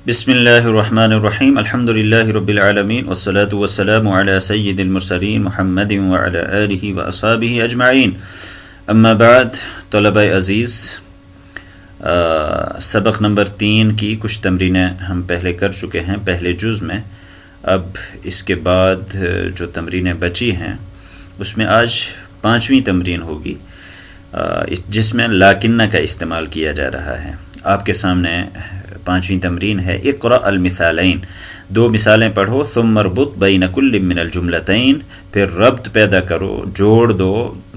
بسم اللہ الرحمن الرحیم الحمد للہ رب العالمین والصلاة والسلام علی سید المرسلین محمد وعلی آلہ واصحابہ اجمعین. اما بعد طلبہ عزیز، سبق نمبر 3 کی کچھ تمرینیں ہم پہلے کر چکے ہیں پہلے جز میں. اب اس کے بعد جو تمرینیں بچی ہیں اس میں آج 5ویں تمرین ہوگی جس میں لاکنہ کا استعمال کیا جا رہا ہے. آپ کے سامنے 5ویں تمرین ہے اقرأ المثالین. 2 مثالیں پڑھو، ثم اربط بین کل من الجملتین، پھر ربط پیدا کرو، جوڑ دو،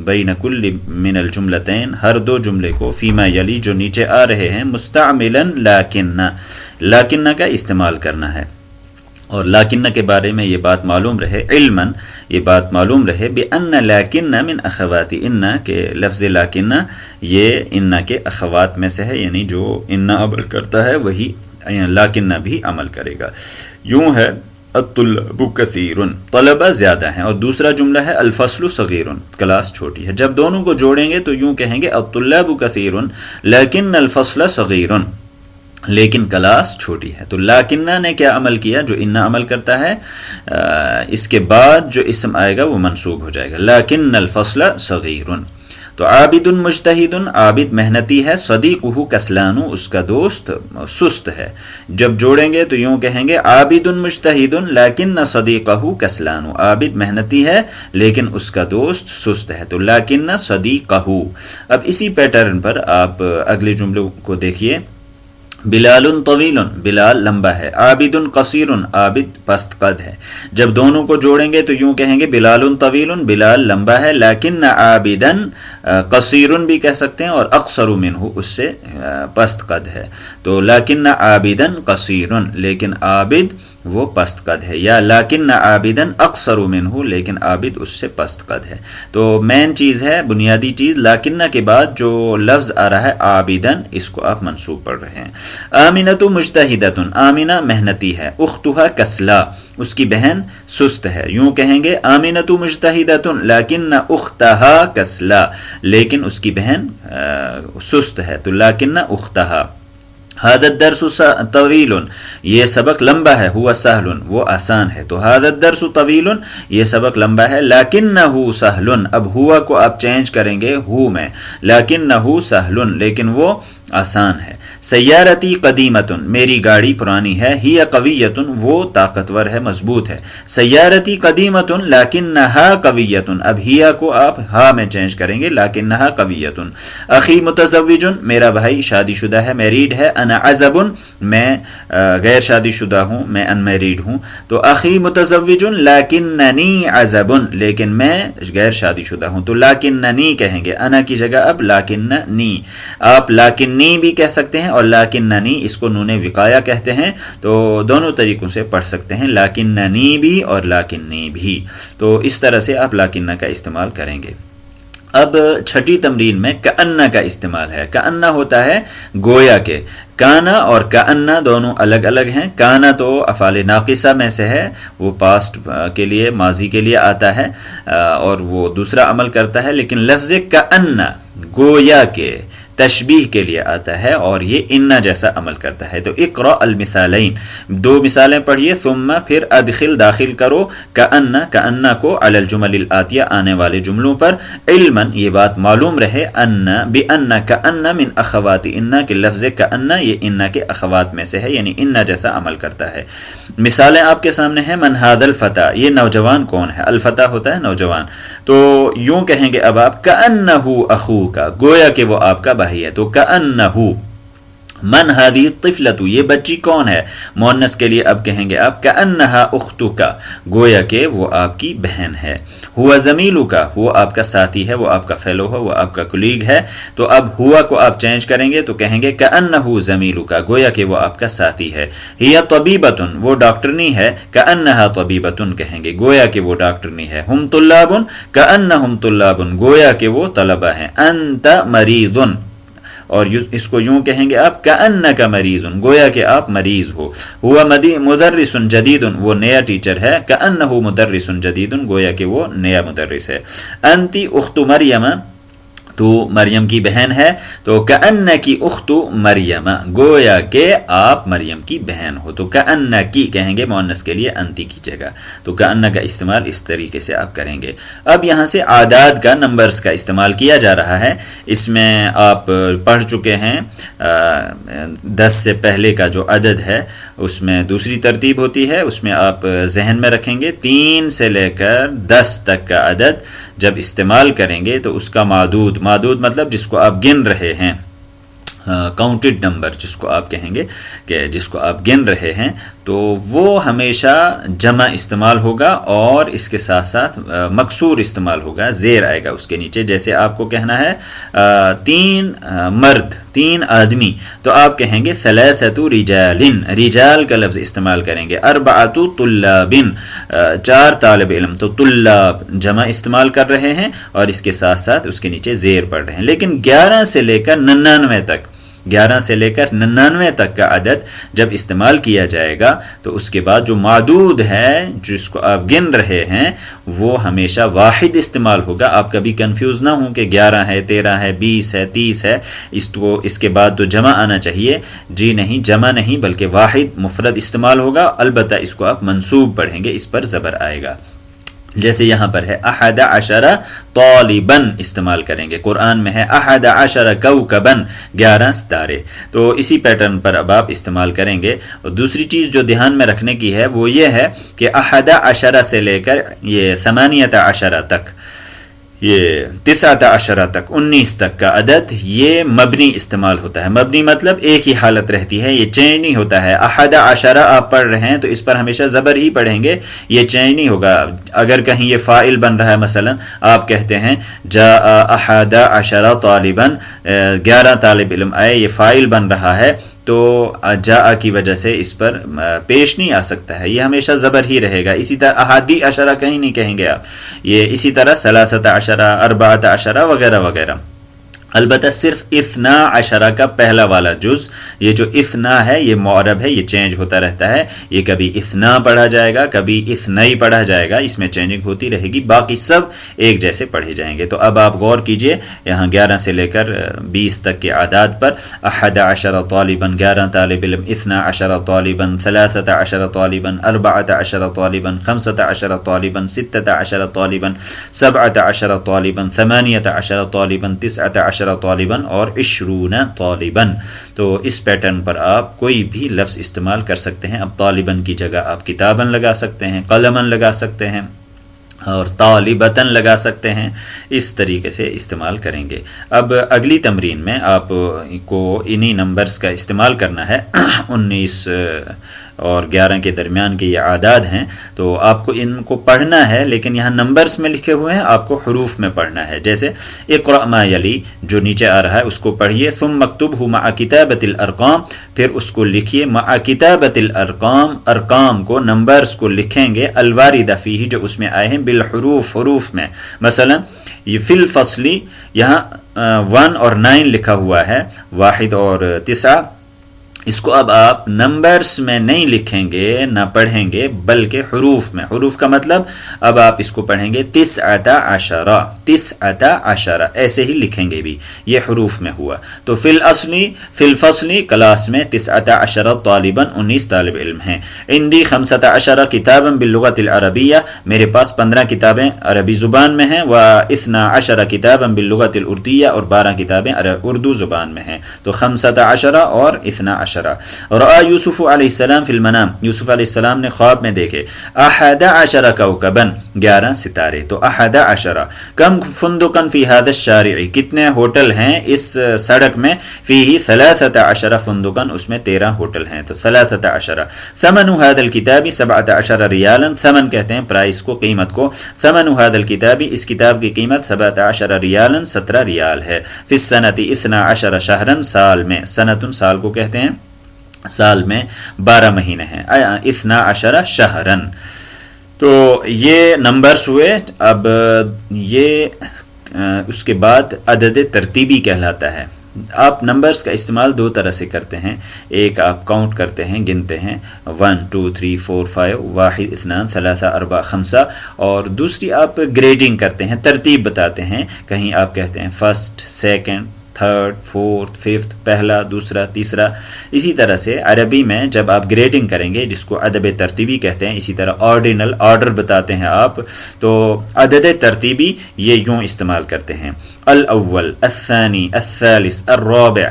بین کل من الجملتین، ہر 2 جملے کو، فیما یلی جو نیچے آ رہے ہیں، مستعملا لاکنہ، لاکنہ کا استعمال کرنا ہے. اور لاکنہ کے بارے میں یہ بات معلوم رہے، علماً یہ بات معلوم رہے بأن لاکنہ من اخوات ان، کہ لفظ لاکنہ یہ ان کے اخوات میں سے ہے، یعنی جو ان عمل کرتا ہے وہی لاکنہ بھی عمل کرے گا. یوں ہے الطلاب کثیر، طلبہ زیادہ ہیں. اور دوسرا جملہ ہے الفصل صغیر، کلاس چھوٹی ہے. جب دونوں کو جوڑیں گے تو یوں کہیں گے الطلاب کثیر لیکن الفصل صغیر، لیکن کلاس چھوٹی ہے. تو لاکنہ نے کیا عمل کیا؟ جو ان عمل کرتا ہے، اس کے بعد جو اسم آئے گا وہ منصوب ہو جائے گا، لیکن الفصل صغیر. تو عابد مجتہد، عابد محنتی ہے، صدیقہ کسلان، اس کا دوست سست ہے. جب جوڑیں گے تو یوں کہیں گے عابد مجتہد لیکن صدیقہ کسلان، عابد محنتی ہے لیکن اس کا دوست سست ہے. تو لیکن صدیقہ. اب اسی پیٹرن پر آپ اگلے جملوں کو دیکھیے. بلال طویل، بلال لمبا ہے. عابد قصیر، عابد پست قد ہے. جب دونوں کو جوڑیں گے تو یوں کہیں گے بلال طویل، بلال لمبا ہے، لیکن عابدا قصیر بھی کہہ سکتے ہیں، اور اقصر منہ اس سے پست قد ہے. تو لیکن عابدا قصیر، لیکن عابد وہ پست قد ہے، یا لیکن عابدا اقصر منہ، لیکن عابد اس سے پست قد ہے. تو مین چیز ہے، بنیادی چیز، لیکنہ کے بعد جو لفظ آ رہا ہے عابدا، اس کو آپ منصوب پڑھ رہے ہیں. آمنۃ مجتہدۃ، آمنہ محنتی ہے. اختھا کسلا، اس کی بہن سست ہے. یوں کہیں گے آمنۃ مجتہدۃ لیکن اختھا کسلا، لیکن اس کی بہن سست ہے. تو لیکن اختھا. هذا الدرس طویل، یہ سبق لمبا ہے. هو سهل، وہ آسان ہے. تو هذا الدرس طویل، یہ سبق لمبا ہے. لکنه سهل، اب ہوا کو آپ چینج کریں گے ہو میں، لکنه سهل، لیکن وہ آسان ہے. سیارتی قدیمۃ، میری گاڑی پرانی ہے. ہی قویۃ، وہ طاقتور ہے، مضبوط ہے. سیارتی قدیمۃ لیکنها قویۃ، اب ہیا کو آپ ہا میں چینج کریں گے، لیکنها قویۃ. اخی متزوج، میرا بھائی شادی شدہ ہے، میریڈ ہے. انا عزب، میں غیر شادی شدہ ہوں، میں ان میریڈ ہوں. تو اخی متزوج لیکننی عزب، لیکن میں غیر شادی شدہ ہوں. تو لیکننی کہیں گے، انا کی جگہ اب لیکننی. آپ لیکننی بھی کہہ سکتے ہیں اور لیکننی، اس کو نون وقایہ کہتے ہیں. تو دونوں طریقوں سے پڑھ سکتے ہیں، لیکننی بھی اور لیکننی بھی. تو اس طرح سے آپ لیکنہ کا استعمال کریں گے. اب 6ٹھی تمرین میں کأنہ کا استعمال ہے. کأنہ ہوتا ہے گویا کے. کانا اور کأنہ دونوں الگ الگ ہیں. کانا تو افعال ناقصہ میں سے ہے، وہ پاسٹ کے لیے، ماضی کے لیے آتا ہے اور وہ دوسرا عمل کرتا ہے. لیکن لفظ کأنہ گویا کے، تشبیہ کے لیے آتا ہے اور یہ انا جیسا عمل کرتا ہے. تو اقرأ المثالین، 2 مثالیں پڑھیے. ثم، پھر ادخل داخل کرو، کأنہ، کأنہ کو، علی الجمل الآتیہ آنے والے جملوں پر. علما، یہ بات معلوم رہے، ان بأن کأنہ من اخوات ان، کے لفظ کأنہ یہ ان کے اخوات میں سے ہے، یعنی ان جیسا عمل کرتا ہے. مثالیں آپ کے سامنے ہیں. من ھذا الفتى، یہ نوجوان کون ہے؟ الفتى ہوتا ہے نوجوان. تو یوں کہیں گے اب آپ کأنہ اخوک، گویا کہ وہ آپ کا بھائی ہے. تو کأنہ. من هذه الطفلة، یہ بچی کون ہے؟ مؤنث کے لیے اب کہیں گے آپ کأنها اختک، گویا کہ وہ آپ کی بہن ہے. ہوا زمیلک، وہ آپ کا ساتھی ہے، وہ آپ کا فیلو ہے، وہ آپ کا کلیگ ہے. تو اب ہوا کو آپ چینج کریں گے تو کہیں گے کأنه زمیلک، گویا کہ وہ آپ کا ساتھی ہے. ہی طبیبۃ، وہ ڈاکٹرنی ہے. کأنها طبیبۃ کہیں گے، گویا کہ وہ ڈاکٹرنی ہے. ہم طلاب، کأنهم طلاب، گویا کہ وہ طلبہ ہیں. انت مریض، اور اس کو یوں کہیں گے آپ کأنک مریض، گویا کہ آپ مریض ہو. ہوا مدرس جدید، وہ نیا ٹیچر ہے. کأنہ مدرس جدید، گویا کہ وہ نیا مدرس ہے. انتی اخت مریم، تو مریم کی بہن ہے، تو کأنکی اخت مریم، گویا کہ آپ مریم کی بہن ہو. تو کأنکی کہیں گے مؤنث کے لیے انتی کی جگہ، تو کأن کا استعمال اس طریقے سے آپ کریں گے. اب یہاں سے اعداد کا، نمبرز کا استعمال کیا جا رہا ہے. اس میں آپ پڑھ چکے ہیں 10 سے پہلے کا جو عدد ہے اس میں دوسری ترتیب ہوتی ہے، اس میں آپ ذہن میں رکھیں گے 3 سے لے کر 10 تک کا عدد جب استعمال کریں گے تو اس کا معدود مطلب جس کو آپ گن رہے ہیں، کاؤنٹڈ نمبر جس کو آپ کہیں گے کہ جس کو آپ گن رہے ہیں، تو وہ ہمیشہ جمع استعمال ہوگا اور اس کے ساتھ ساتھ مکسور استعمال ہوگا، زیر آئے گا اس کے نیچے. جیسے آپ کو کہنا ہے 3 مرد، 3 آدمی، تو آپ کہیں گے ثلاثۃ رجال، رجال کا لفظ استعمال کریں گے. اربعۃ طلاب، 4 طالب علم، تو طلاب جمع استعمال کر رہے ہیں اور اس کے ساتھ ساتھ اس کے نیچے زیر پڑھ رہے ہیں. لیکن 11 سے لے کر 99 تک، 11 سے لے کر 99 تک کا عدد جب استعمال کیا جائے گا تو اس کے بعد جو معدود ہے جس کو آپ گن رہے ہیں وہ ہمیشہ واحد استعمال ہوگا. آپ کبھی کنفیوز نہ ہوں کہ 11 ہے، 13 ہے، 20 ہے، 30 ہے، اس کے بعد تو جمع آنا چاہیے. جی نہیں، جمع نہیں بلکہ واحد مفرد استعمال ہوگا. البتہ اس کو آپ منصوب پڑھیں گے، اس پر زبر آئے گا. جیسے یہاں پر ہے 11 طالباً استعمال کریں گے، قرآن میں ہے 11 کوكباً، 11 ستارے. تو اسی پیٹرن پر اب آپ استعمال کریں گے. اور دوسری چیز جو دھیان میں رکھنے کی ہے وہ یہ ہے کہ 11 سے لے کر یہ 18 تک، یہ 19 تک، 19 تک کا عدد یہ مبنی استعمال ہوتا ہے. مبنی مطلب ایک ہی حالت رہتی ہے، یہ چینج نہیں ہوتا ہے. 11 آپ پڑھ رہے ہیں تو اس پر ہمیشہ زبر ہی پڑھیں گے، یہ چینج نہیں ہوگا. اگر کہیں یہ فاعل بن رہا ہے، مثلا آپ کہتے ہیں جاء 11 طالباً، 11 طالب علم آئے، یہ فاعل بن رہا ہے تو جاء کی وجہ سے اس پر پیش نہیں آ سکتا ہے، یہ ہمیشہ زبر ہی رہے گا. اسی طرح 11 کہیں نہیں کہیں گے آپ، یہ اسی طرح 13 14 وغیرہ وغیرہ. البتہ صرف 12 کا پہلا والا جز، یہ جو اثنا ہے یہ معرب ہے، یہ چینج ہوتا رہتا ہے. یہ کبھی اثنا پڑھا جائے گا، کبھی اثنئی پڑھا جائے گا، اس میں چینجنگ ہوتی رہے گی. باقی سب ایک جیسے پڑھے جائیں گے. تو اب آپ غور کیجئے یہاں 11 سے لے کر 20 تک کے اعداد پر. 11 طالباً، 11 طالب علم، 12 طالباً، 13 طالباً، 14 طالباً، 15 طالباً، 16 طالباً، 17 طالباً، 18 طالباً، 19 طالباً اور 20 طالباً. تو اس پیٹرن پر آپ کوئی بھی لفظ استعمال کر سکتے ہیں. اب طالباً کی جگہ آپ کتاباً لگا سکتے ہیں، قلماً لگا سکتے ہیں اور طالبتاً لگا سکتے ہیں. اس طریقے سے استعمال کریں گے. اب اگلی تمرین میں آپ کو انہی نمبرز کا استعمال کرنا ہے. 19 اور 11 کے درمیان کے یہ اعداد ہیں، تو آپ کو ان کو پڑھنا ہے، لیکن یہاں نمبرز میں لکھے ہوئے ہیں، آپ کو حروف میں پڑھنا ہے. جیسے اقرأ ما یلی جو نیچے آ رہا ہے اس کو پڑھیے. ثم مکتوبہ مع کتابۃ الارقام، پھر اس کو لکھیے مع کتابۃ الارقام، ارقام کو، نمبرز کو لکھیں گے الواردہ فیہ جو اس میں آئے ہیں بالحروف، حروف میں. مثلا یہ فی الفصلی یہاں 1 اور 9 لکھا ہوا ہے، 1 اور 9. اس کو اب آپ نمبرز میں نہیں لکھیں گے، نہ پڑھیں گے، بلکہ حروف میں. حروف کا مطلب اب آپ اس کو پڑھیں گے 19 ایسے ہی لکھیں گے بھی، یہ حروف میں ہوا. تو فی الفصلی کلاس میں 19 طالباً، 19 طالب علم ہیں. عندی 15 کتاباً باللغۃ العربیہ، میرے پاس 15 کتابیں عربی زبان میں ہیں. و 12 کتاباً باللغۃ الاردیہ، اور 12 کتابیں اردو زبان میں ہیں. تو 15 اور 12. رأى یوسف علیہ السلام فی المنام، یوسف علیہ السلام نے خواب میں دیکھے 11 کوكباً، 11 ستارے. تو 11. کم فندقاً فی هذا الشارع، کتنے ہوٹل ہیں اس سڑک میں؟ فیہ 13 فندقاً، اس میں 13 ہوٹل ہیں. تو 13. ثمن هذا الكتاب 17 ریالاً، ثمن کہتے ہیں پرائس کو، قیمت کو. ثمن هذا الكتاب، اس کتاب کی قیمت 17 ریالاً، 17 ریال ہے. فی السنة 12 شہراً، سال میں، سنۃ سال کو کہتے ہیں، سال میں 12 مہینے ہیں. 12 شہراً. تو یہ نمبرز ہوئے. اب یہ اس کے بعد عدد ترتیبی کہلاتا ہے. آپ نمبرز کا استعمال دو طرح سے کرتے ہیں. ایک آپ کاؤنٹ کرتے ہیں، گنتے ہیں 1 2 3 4 5 واحد اثنان ثلاثہ اربع خمسہ، اور دوسری آپ گریڈنگ کرتے ہیں، ترتیب بتاتے ہیں. کہیں آپ کہتے ہیں first, second, third, fourth, fifth, پہلا، دوسرا، تیسرا. اسی طرح سے عربی میں جب آپ گریڈنگ کریں گے جس کو عدد ترتیبی کہتے ہیں، اسی طرح آرڈینل آرڈر بتاتے ہیں آپ، تو عدد ترتیبی یہ یوں استعمال کرتے ہیں: الاول، الثانی، الثالث، الرابع.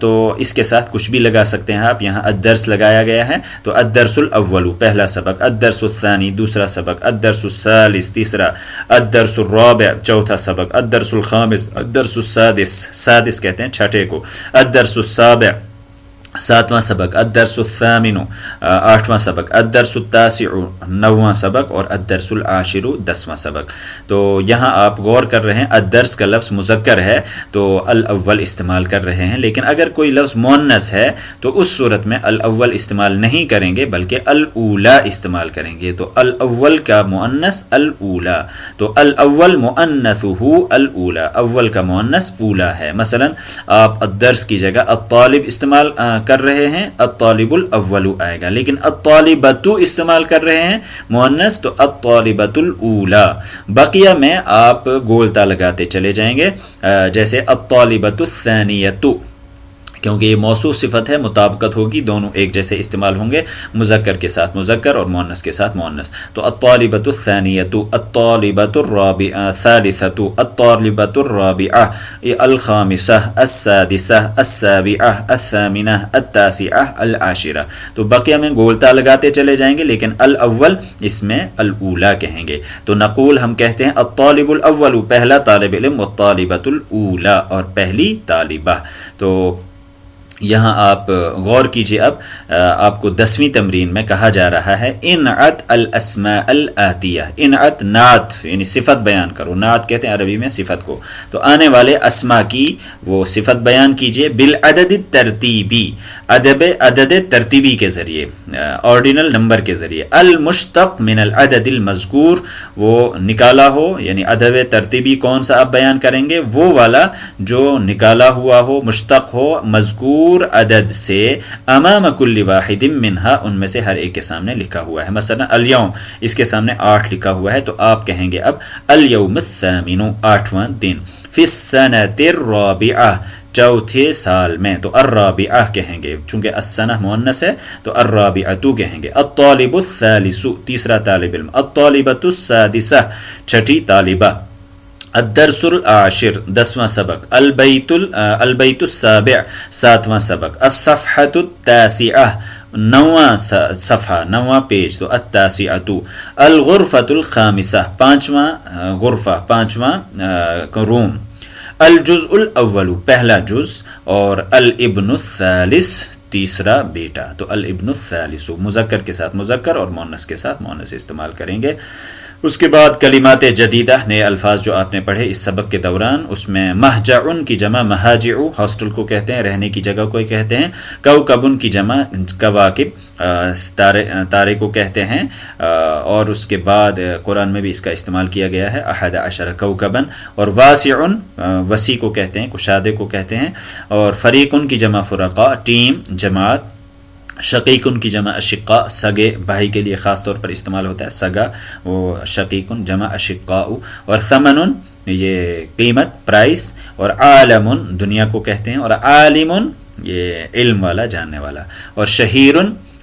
تو اس کے ساتھ کچھ بھی لگا سکتے ہیں آپ. یہاں الدرس لگایا گیا ہے تو الدرس الاول پہلا سبق، الدرس الثانی دوسرا سبق، الدرس الثالث تیسرا، الدرس الرابع چوتھا سبق، الدرس الخامس، الدرس السادس، سادس کہتے ہیں چھٹے کو، الدرس السابع ساتواں سبق، الدرس الثامن آٹھواں سبق، الدرس التاسع نواں سبق، اور الدرس العاشر دسواں سبق. تو یہاں آپ غور کر رہے ہیں الدرس کا لفظ مذکر ہے تو الاول استعمال کر رہے ہیں، لیکن اگر کوئی لفظ مؤنث ہے تو اس صورت میں الاول استعمال نہیں کریں گے بلکہ الاولی استعمال کریں گے. تو الاول کا مؤنث الاولی، تو الاول مؤنثہ الاولی، اول کا مؤنث اولی ہے. مثلا آپ الدرس کی جگہ الطالب استعمال کر رہے ہیں، الطالب الاول آئے گا، لیکن الطالبۃ استعمال کر رہے ہیں مؤنث تو الطالبۃ الاولی. بقیہ میں آپ گولتا لگاتے چلے جائیں گے، جیسے الطالبۃ الثانیۃ، کیونکہ یہ موصوف صفت ہے، مطابقت ہوگی، دونوں ایک جیسے استعمال ہوں گے، مذکر کے ساتھ مذکر اور مؤنث کے ساتھ مؤنث. تو الطالبۃ الثانیۃ، الطالبۃ الرابعہ، الثالثۃ، الطالبۃ الرابعہ، الخامسہ، السادسہ، السابعہ، الثامنہ، التاسعہ، العاشرہ. تو بقیہ میں گولتا لگاتے چلے جائیں گے، لیکن الاول اس میں الاولی کہیں گے. تو نقول ہم کہتے ہیں الطالب الاول پہلا طالب علم، والطالبۃ الاولی اور پہلی طالبہ. تو یہاں آپ غور کیجئے، اب آپ کو 10ویں تمرین میں کہا جا رہا ہے انعت الاسماء الاتیہ. انعت نعت یعنی صفت بیان کرو، نعت کہتے ہیں عربی میں صفت کو. تو آنے والے اسماء کی وہ صفت بیان کیجئے بالعدد الترتیبی، عدد ترتیبی کے ذریعے، آرڈینل نمبر کے ذریعے. المشتق من العدد المذکور، وہ نکالا ہو، یعنی عدد ترتیبی کون سا آپ بیان کریں گے؟ وہ والا جو نکالا ہوا ہو، مشتق ہو مذکور عدد سے، امام کل واحد منہا، ان میں سے ہر ایک کے سامنے لکھا ہوا ہے. مثلا الیوم، اس کے سامنے 8 لکھا ہوا ہے تو آپ کہیں گے اب الیوم الثامن، 8واں دن. فی السنۃ الرابعہ، چوتھے سال میں، تو الرابعہ کہیں گے، چونکہ السنہ مؤنث ہے تو الرابعۃ کہیں گے. الطالب الثالث، تیسرا طالب علم. الطالبۃ السادسہ، چھٹی طالبہ. الدرس العاشر، 10واں سبق. البیت السابع، 7واں سبق. الصفحۃ التاسعہ، 9واں صفحہ، 9واں پیج، تو التاسعۃ. الغرفۃ الخامسہ، 5واں غرفہ، 5واں روم. الجزء الاول، پہلا جز. اور الابن الثالث، تیسرا بیٹا. تو الابن الثالث مذکر کے ساتھ مذکر اور مؤنث کے ساتھ مؤنث استعمال کریں گے. اس کے بعد کلمات جدیدہ، نئے الفاظ جو آپ نے پڑھے اس سبق کے دوران، اس میں مہجعن کی جمع مہاجع، ہاسٹل کو کہتے ہیں، رہنے کی جگہ کو کہتے ہیں. کوکبن کی جمع کواکب، تارے کو کہتے ہیں. اور اس کے بعد قرآن میں بھی اس کا استعمال کیا گیا ہے، 11 کوکبن. اور واسعن، وسیع کو کہتے ہیں، کشادے کو کہتے ہیں. اور فریقن کی جمع فرقا، ٹیم، جماعت. شقیقن کی جمع اشقاء، سگے بھائی کے لیے خاص طور پر استعمال ہوتا ہے سگا، وہ شقیقن جمع اشقاء. اور ثمن، یہ قیمت، پرائس. اور عالم، دنیا کو کہتے ہیں. اور عالم، یہ علم والا، جاننے والا. اور شہیر،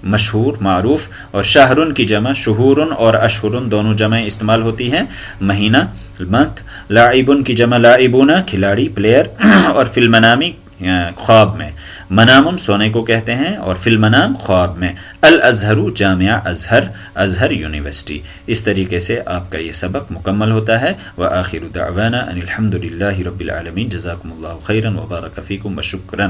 مشہور، معروف. اور شہر کی جمع شہور اور اشہر دونوں جمع استعمال ہوتی ہیں، مہینہ، منتھ. لاعب کی جمع لاعبون، کھلاڑی، پلیئر. اور فی المنام، خواب میں. منام سونے کو کہتے ہیں، اور فی المنام خواب میں. الازہر جامعہ ازہر، ازہر یونیورسٹی. اس طریقے سے آپ کا یہ سبق مکمل ہوتا ہے. وآخر دعوانا ان الحمد للہ رب العالمین. جزاکم اللہ خیرا وبارک فیکم وشکرا.